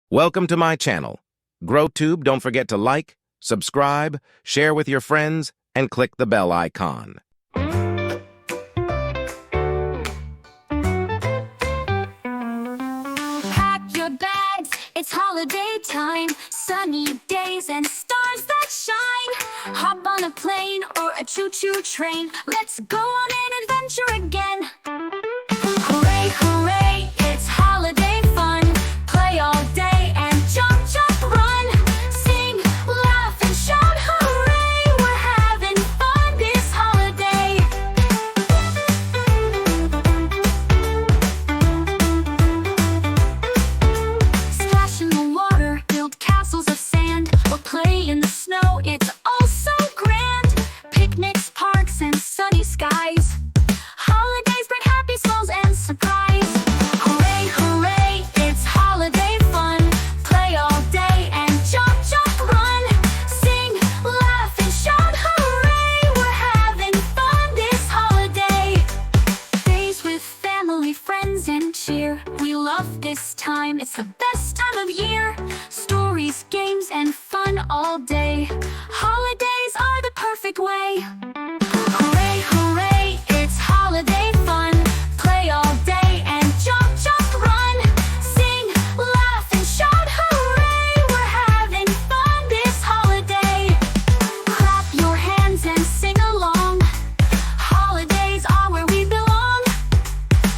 Welcome to my channel. GrowTube, don't forget to like, subscribe, share with your friends, and click the bell icon. Pack your bags, it's holiday time. Sunny days and stars that shine. Hop on a plane or a choo-choo train. Let's go on an adventure again. Hooray, hooray, it's holiday fun. Play all day and jump, jump, run. Sing, laugh, and shout, hooray! We're having fun this holiday. Splash in the water, build castles of sand, or play in the snow, it's all so grand. Picnics, parks, and sunny skies. Holidays bring happy smiles and surprise. Hooray, hooray, it's holiday fun. Play all day and jump, jump, run. Sing, laugh, and shout, hooray! We're having fun this holiday. Days with family, friends, and cheer. We love this time, it's the best time of year. Stories, games, and fun all day. Holidays are the perfect way. Hooray, hooray, it's holiday fun. Play all day and jump, jump, run. Sing, laugh, and shout, hooray! We're having fun this holiday. Clap your hands and sing along. Holidays are where we belong.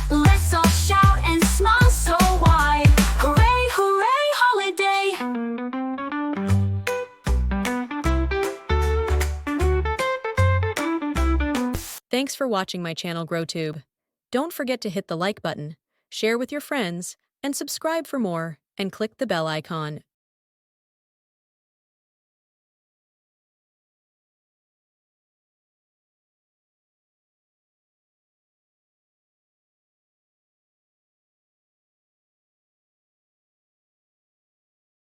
Let's all shout and smile so wide. Hooray, hooray, holiday! Thanks for watching my channel GrowTube. Don't forget to hit the like button, share with your friends, and subscribe for more, and click the bell icon.